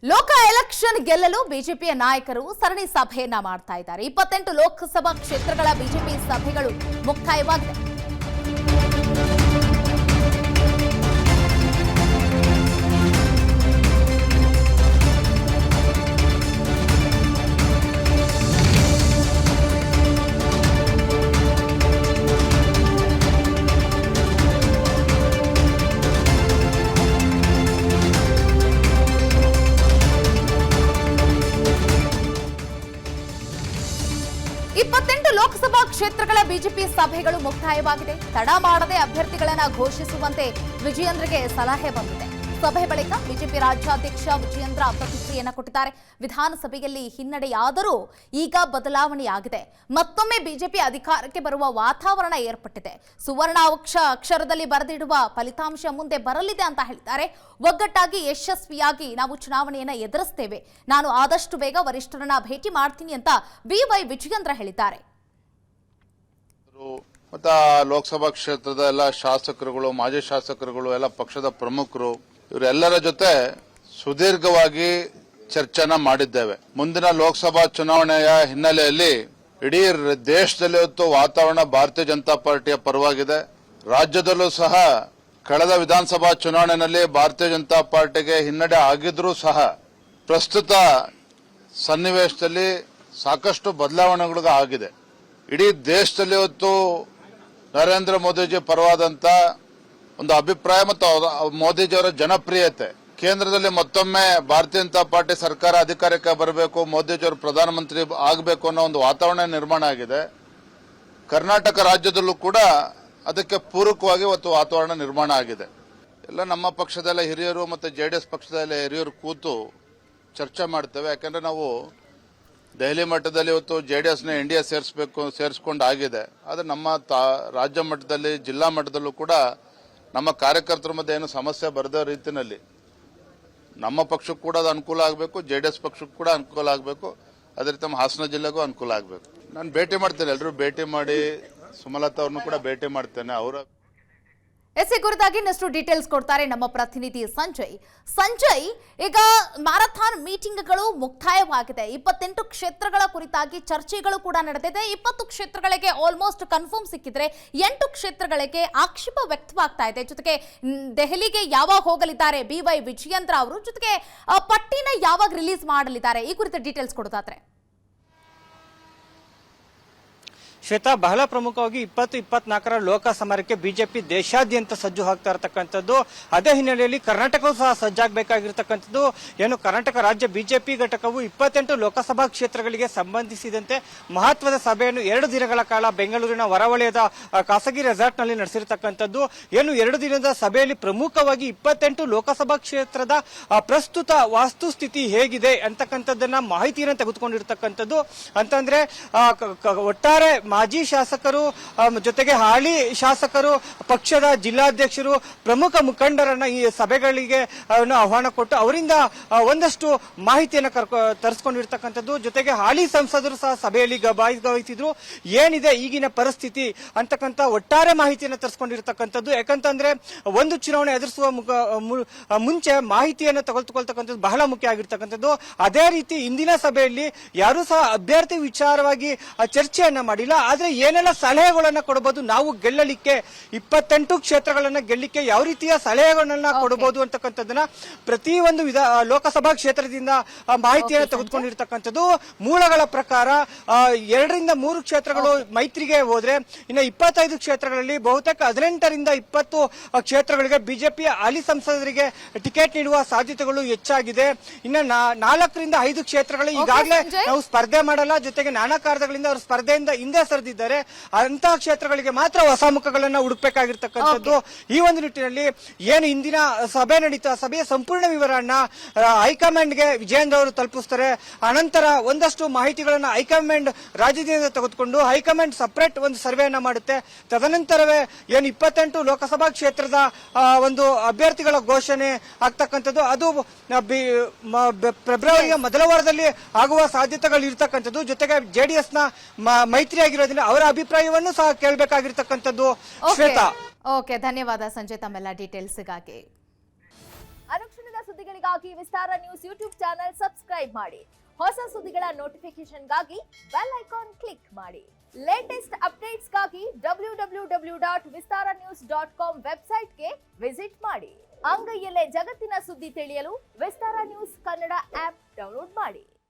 ಲೋಕ ಎಲೆಕ್ಷನ್ ಗೆಲ್ಲಲು ಬಿಜೆಪಿಯ ನಾಯಕರು ಸರಣಿ ಸಭೆಯನ್ನ ಮಾಡ್ತಾ ಇದ್ದಾರೆ. 28 ಲೋಕಸಭಾ ಕ್ಷೇತ್ರಗಳ ಬಿಜೆಪಿ ಸಭೆಗಳು ಮುಕ್ತಾಯವಾಗಿದೆ. ಲೋಕಸಭಾ ಕ್ಷೇತ್ರಗಳ ಬಿಜೆಪಿ ಸಭೆಗಳು ಮುಕ್ತಾಯವಾಗಿದೆ. ತಡ ಮಾಡದೆ ಅಭ್ಯರ್ಥಿಗಳನ್ನು ಘೋಷಿಸುವಂತೆ ವಿಜಯೇಂದ್ರಗೆ ಸಲಹೆ ಬಂದಿದೆ. ಸಭೆ ಬಳಿಕ ಬಿಜೆಪಿ ರಾಜ್ಯಾಧ್ಯಕ್ಷ ವಿಜಯೇಂದ್ರ ಪ್ರತಿಕ್ರಿಯೆಯನ್ನು ಕೊಟ್ಟಿದ್ದಾರೆ. ವಿಧಾನಸಭೆಯಲ್ಲಿ ಹಿನ್ನಡೆಯಾದರೂ ಈಗ ಬದಲಾವಣೆಯಾಗಿದೆ. ಮತ್ತೊಮ್ಮೆ ಬಿಜೆಪಿ ಅಧಿಕಾರಕ್ಕೆ ಬರುವ ವಾತಾವರಣ ಏರ್ಪಟ್ಟಿದೆ. ಸುವರ್ಣ ಅಕ್ಷರದಲ್ಲಿ ಬರೆದಿಡುವ ಫಲಿತಾಂಶ ಮುಂದೆ ಬರಲಿದೆ ಅಂತ ಹೇಳಿದ್ದಾರೆ. ಒಗ್ಗಟ್ಟಾಗಿ ಯಶಸ್ವಿಯಾಗಿ ನಾವು ಚುನಾವಣೆಯನ್ನು ಎದುರಿಸ್ತೇವೆ. ನಾನು ಆದಷ್ಟು ಬೇಗ ವರಿಷ್ಠರನ್ನ ಭೇಟಿ ಮಾಡ್ತೀನಿ ಅಂತ ಬಿವೈ ವಿಜಯೇಂದ್ರ ಹೇಳಿದ್ದಾರೆ. ಮತ್ತು ಲೋಕಸಭಾ ಕ್ಷೇತ್ರದ ಎಲ್ಲ ಶಾಸಕರುಗಳು, ಮಾಜಿ ಶಾಸಕರುಗಳು, ಎಲ್ಲ ಪಕ್ಷದ ಪ್ರಮುಖರು ಇವರೆಲ್ಲರ ಜೊತೆ ಸುದೀರ್ಘವಾಗಿ ಚರ್ಚೆನ ಮಾಡಿದ್ದೇವೆ. ಮುಂದಿನ ಲೋಕಸಭಾ ಚುನಾವಣೆಯ ಹಿನ್ನೆಲೆಯಲ್ಲಿ ಇಡೀ ದೇಶದಲ್ಲಿ ಇವತ್ತು ವಾತಾವರಣ ಭಾರತೀಯ ಜನತಾ ಪಾರ್ಟಿಯ ಪರವಾಗಿದೆ. ರಾಜ್ಯದಲ್ಲೂ ಸಹ ಕಳೆದ ವಿಧಾನಸಭಾ ಚುನಾವಣೆಯಲ್ಲಿ ಭಾರತೀಯ ಜನತಾ ಪಾರ್ಟಿಗೆ ಹಿನ್ನಡೆ ಆಗಿದ್ರೂ ಸಹ ಪ್ರಸ್ತುತ ಸನ್ನಿವೇಶದಲ್ಲಿ ಸಾಕಷ್ಟು ಬದಲಾವಣೆಗಳು ಆಗಿದೆ. ಇಡೀ ದೇಶದಲ್ಲಿ ಇವತ್ತು ನರೇಂದ್ರ ಮೋದಿಜಿ ಪರವಾದಂತ ಒಂದು ಅಭಿಪ್ರಾಯ ಮತ್ತು ಮೋದಿಜಿಯವರ ಜನಪ್ರಿಯತೆ, ಕೇಂದ್ರದಲ್ಲಿ ಮತ್ತೊಮ್ಮೆ ಭಾರತೀಯ ಜನತಾ ಪಾರ್ಟಿ ಸರ್ಕಾರ ಅಧಿಕಾರಕ್ಕೆ ಬರಬೇಕು, ಮೋದಿಜಿಯವರು ಪ್ರಧಾನಮಂತ್ರಿ ಆಗಬೇಕು ಅನ್ನೋ ಒಂದು ವಾತಾವರಣ ನಿರ್ಮಾಣ ಆಗಿದೆ. ಕರ್ನಾಟಕ ರಾಜ್ಯದಲ್ಲೂ ಕೂಡ ಅದಕ್ಕೆ ಪೂರಕವಾಗಿ ಇವತ್ತು ವಾತಾವರಣ ನಿರ್ಮಾಣ ಆಗಿದೆ. ಎಲ್ಲ ನಮ್ಮ ಪಕ್ಷದಲ್ಲ ಹಿರಿಯರು ಮತ್ತು ಜೆಡಿಎಸ್ ಪಕ್ಷದಲ್ಲ ಹಿರಿಯರು ಕೂತು ಚರ್ಚೆ ಮಾಡ್ತೇವೆ. ಯಾಕಂದ್ರೆ ನಾವು ದೆಹಲಿ ಮಟ್ಟದಲ್ಲಿ ಇವತ್ತು ಜೆಡಿಎಸ್ನ ಎನ್ಡಿಎ ಸೇರಿಸ್ಕೊಂಡು ಆಗಿದೆ. ಆದರೆ ನಮ್ಮ ರಾಜ್ಯ ಮಟ್ಟದಲ್ಲಿ, ಜಿಲ್ಲಾ ಮಟ್ಟದಲ್ಲೂ ಕೂಡ ನಮ್ಮ ಕಾರ್ಯಕರ್ತರ ಮಧ್ಯೆ ಏನು ಸಮಸ್ಯೆ ಬರದೇ ರೀತಿಯಲ್ಲಿ ನಮ್ಮ ಪಕ್ಷಕ್ಕೂ ಕೂಡ ಅದು ಅನುಕೂಲ ಆಗಬೇಕು, ಜೆಡಿಎಸ್ ಪಕ್ಷಕ್ಕೂ ಕೂಡ ಅನುಕೂಲ ಆಗಬೇಕು, ಅದೇ ರೀತಿ ನಮ್ಮ ಹಾಸನ ಜಿಲ್ಲೆಗೂ ಅನುಕೂಲ ಆಗಬೇಕು. ನಾನು ಭೇಟಿ ಮಾಡ್ತೇನೆ, ಎಲ್ಲರೂ ಭೇಟಿ ಮಾಡಿ, ಸುಮಲತಾ ಅವ್ರನ್ನು ಕೂಡ ಭೇಟಿ ಮಾಡ್ತೇನೆ. ಅವರ ಎಸ್ ಕುರಿತಾಗಿ ಇನ್ನಷ್ಟು ಡೀಟೇಲ್ಸ್ ಕೊಡ್ತಾರೆ ನಮ್ಮ ಪ್ರತಿನಿಧಿ ಸಂಜಯ್. ಈಗ ಮ್ಯಾರಥಾನ್ ಮೀಟಿಂಗ್ಗಳು ಮುಕ್ತಾಯವಾಗಿದೆ. 28 ಕ್ಷೇತ್ರಗಳ ಕುರಿತಾಗಿ ಚರ್ಚೆಗಳು ಕೂಡ ನಡೆದಿದೆ. 20 ಕ್ಷೇತ್ರಗಳಿಗೆ ಆಲ್ಮೋಸ್ಟ್ ಕನ್ಫರ್ಮ್ ಸಿಕ್ಕಿದ್ರೆ 8 ಕ್ಷೇತ್ರಗಳಿಗೆ ಆಕ್ಷೇಪ ವ್ಯಕ್ತವಾಗ್ತಾ ಇದೆ. ಜೊತೆಗೆ ದೆಹಲಿಗೆ ಯಾವಾಗ ಹೋಗಲಿದ್ದಾರೆ ಬಿವೈ ವಿಜಯೇಂದ್ರ ಅವರು, ಜೊತೆಗೆ ಪಟ್ಟಿನ ಯಾವಾಗ ರಿಲೀಸ್ ಮಾಡಲಿದ್ದಾರೆ, ಈ ಕುರಿತ ಡೀಟೇಲ್ಸ್ ಕೊಡೋದಾದ್ರೆ ಶ್ವೇತಾ, ಬಹಳ ಪ್ರಮುಖವಾಗಿ 2024ರ ಲೋಕ ಸಮರಕ್ಕೆ ಬಿಜೆಪಿ ದೇಶಾದ್ಯಂತ ಸಜ್ಜು ಹಾಕ್ತಾ ಇರತಕ್ಕಂಥದ್ದು. ಅದೇ ಹಿನ್ನೆಲೆಯಲ್ಲಿ ಕರ್ನಾಟಕವೂ ಸಹ ಸಜ್ಜಾಗಬೇಕಾಗಿರ್ತಕ್ಕಂಥದ್ದು. ಏನು ಕರ್ನಾಟಕ ರಾಜ್ಯ ಬಿಜೆಪಿ ಘಟಕವು 28 ಲೋಕಸಭಾ ಕ್ಷೇತ್ರಗಳಿಗೆ ಸಂಬಂಧಿಸಿದಂತೆ ಮಹತ್ವದ ಸಭೆಯನ್ನು 2 ದಿನಗಳ ಕಾಲ ಬೆಂಗಳೂರಿನ ಹೊರವಲಯದ ಖಾಸಗಿ ರೆಸಾರ್ಟ್ನಲ್ಲಿ ನಡೆಸಿರ್ತಕ್ಕಂಥದ್ದು. ಏನು 2 ದಿನದ ಸಭೆಯಲ್ಲಿ ಪ್ರಮುಖವಾಗಿ 28 ಲೋಕಸಭಾ ಕ್ಷೇತ್ರದ ಪ್ರಸ್ತುತ ವಾಸ್ತುಸ್ಥಿತಿ ಹೇಗಿದೆ ಅಂತಕ್ಕಂಥದ್ದನ್ನ ಮಾಹಿತಿಯನ್ನು ತೆಗೆದುಕೊಂಡಿರ್ತಕ್ಕಂಥದ್ದು. ಅಂತಂದ್ರೆ ಒಟ್ಟಾರೆ ಮಾಜಿ ಶಾಸಕರು ಜೊತೆಗೆ ಹಾಲಿ ಶಾಸಕರು, ಪಕ್ಷದ ಜಿಲ್ಲಾಧ್ಯಕ್ಷರು, ಪ್ರಮುಖ ಮುಖಂಡರನ್ನ ಈ ಸಭೆಗಳಿಗೆ ಆಹ್ವಾನ ಕೊಟ್ಟು ಅವರಿಂದ ಒಂದಷ್ಟು ಮಾಹಿತಿಯನ್ನು ತರಿಸಿಕೊಂಡಿರ್ತಕ್ಕಂಥದ್ದು. ಜೊತೆಗೆ ಹಾಲಿ ಸಂಸದರು ಸಹ ಸಭೆಯಲ್ಲಿ ಭಾಗವಹಿಸಿದ್ರು. ಏನಿದೆ ಈಗಿನ ಪರಿಸ್ಥಿತಿ ಅಂತಕ್ಕಂಥ ಒಟ್ಟಾರೆ ಮಾಹಿತಿಯನ್ನು ತರಿಸಿಕೊಂಡಿರ್ತಕ್ಕಂಥದ್ದು. ಯಾಕಂತಂದ್ರೆ ಒಂದು ಚುನಾವಣೆ ಎದುರಿಸುವ ಮುಂಚೆ ಮಾಹಿತಿಯನ್ನು ತೆಗೆದುಕೊಳ್ತಕ್ಕಂಥದ್ದು ಬಹಳ ಮುಖ್ಯ ಆಗಿರ್ತಕ್ಕಂಥದ್ದು. ಅದೇ ರೀತಿ ಇಂದಿನ ಸಭೆಯಲ್ಲಿ ಯಾರೂ ಸಹ ಅಭ್ಯರ್ಥಿ ವಿಚಾರವಾಗಿ ಚರ್ಚೆಯನ್ನ ಮಾಡಿಲ್ಲ. ಆದ್ರೆ ಏನೆಲ್ಲ ಸಲಹೆಗಳನ್ನ ಕೊಡಬಹುದು, ನಾವು ಗೆಲ್ಲಲಿಕ್ಕೆ 28 ಕ್ಷೇತ್ರಗಳನ್ನ ಗೆಲ್ಲಲಿಕ್ಕೆ ಯಾವ ರೀತಿಯ ಸಲಹೆಗಳನ್ನ ಕೊಡಬಹುದು ಅಂತಕ್ಕಂಥದ್ದನ್ನ ಪ್ರತಿಯೊಂದು ಲೋಕಸಭಾ ಕ್ಷೇತ್ರದಿಂದ ಮಾಹಿತಿಯನ್ನು ತೆಗೆದುಕೊಂಡಿರ್ತಕ್ಕಂಥದ್ದು. ಮೂಲಗಳ ಪ್ರಕಾರ 2 ರಿಂದ 3 ಕ್ಷೇತ್ರಗಳು ಮೈತ್ರಿಗೆ ಹೋದ್ರೆ ಇನ್ನು 25 ಕ್ಷೇತ್ರಗಳಲ್ಲಿ ಬಹುತೇಕ 18ರಿಂದ 20 ಕ್ಷೇತ್ರಗಳಿಗೆ ಬಿಜೆಪಿಯ ಹಾಲಿ ಸಂಸದರಿಗೆ ಟಿಕೆಟ್ ನೀಡುವ ಸಾಧ್ಯತೆಗಳು ಹೆಚ್ಚಾಗಿದೆ. ಇನ್ನು 4 ರಿಂದ 5 ಕ್ಷೇತ್ರಗಳು ಈಗಾಗಲೇ ನಾವು ಸ್ಪರ್ಧೆ ಮಾಡಲ್ಲ, ಜೊತೆಗೆ ನಾನಾ ಕಾರಣಗಳಿಂದ ಅವರು ಸ್ಪರ್ಧೆಯಿಂದ ಹಿಂದೆ ಸರಿದಿದ್ದಾರೆ. ಅಂತಹ ಕ್ಷೇತ್ರಗಳಿಗೆ ಮಾತ್ರ ಹೊಸ ಮುಖಗಳನ್ನ ಹುಡುಕಬೇಕಾಗಿರ್ತಕ್ಕಂಥದ್ದು. ಈ ಒಂದು ನಿಟ್ಟಿನಲ್ಲಿ ಏನು ಇಂದಿನ ಸಭೆ ನಡೀತಾ, ಸಭೆಯ ಸಂಪೂರ್ಣ ವಿವರನ್ನ ಹೈಕಮಾಂಡ್ಗೆ ವಿಜಯೇಂದ್ರ ಅವರು ತಲುಪಿಸ್ತಾರೆ. ಅನಂತರ ಒಂದಷ್ಟು ಮಾಹಿತಿಗಳನ್ನ ಹೈಕಮಾಂಡ್ ರಾಜ್ಯದಿಂದ ತೆಗೆದುಕೊಂಡು ಹೈಕಮಾಂಡ್ ಸಪರೇಟ್ ಒಂದು ಸರ್ವೆಯನ್ನ ಮಾಡುತ್ತೆ. ತದನಂತರವೇ ಏನು 28 ಲೋಕಸಭಾ ಕ್ಷೇತ್ರದ ಒಂದು ಅಭ್ಯರ್ಥಿಗಳ ಘೋಷಣೆ ಆಗ್ತಕ್ಕಂಥದ್ದು. ಅದು ಫೆಬ್ರವರಿಯ ಮೊದಲ ವಾರದಲ್ಲಿ ಆಗುವ ಸಾಧ್ಯತೆಗಳು ಇರ್ತಕ್ಕಂಥದ್ದು. ಜೊತೆಗೆ ಜೆಡಿಎಸ್ ನ ಮೈತ್ರಿ ಆಗಿರೋದ್ರಿಂದ ಅವರ ಅಭಿಪ್ರಾಯವನ್ನು ಸಹ ಕೇಳಬೇಕಾಗಿರ್ತಕ್ಕಂಥದ್ದು. ಶ್ವೇತಾ, ಓಕೆ, ಧನ್ಯವಾದ ಸಂಜಯ್ ತಮ್ಮೆಲ್ಲ ಡೀಟೇಲ್ಸ್ಗಾಗಿ. ಅನುಕ್ಷಣದ ಸುದ್ದಿಗಳಿಗಾಗಿ ವಿಸ್ತಾರ ನ್ಯೂಸ್ ಯೂಟ್ಯೂಬ್ ಚಾನೆಲ್ ಸಬ್ಸ್ಕ್ರೈಬ್ ಮಾಡಿ. ಹೊಸ ಸುದ್ದಿಗಳ ನೋಟಿಫಿಕೇಶನ್ಗಾಗಿ ಬೆಲ್ ಐಕಾನ್ ಕ್ಲಿಕ್ ಮಾಡಿ. ಲೇಟೆಸ್ಟ್ ಅಪ್ಡೇಟ್ಸ್ಗಾಗಿ www.vistaranews.com ವೆಬ್ಸೈಟ್ಗೆ ವಿಸಿಟ್ ಮಾಡಿ. ಅಂಗೈಯಲ್ಲೇ ಜಗತ್ತಿನ ಸುದ್ದಿ ತಿಳಿಯಲು ವಿಸ್ತಾರ ನ್ಯೂಸ್ ಕನ್ನಡ ಆಪ್ ಡೌನ್ಲೋಡ್ ಮಾಡಿ.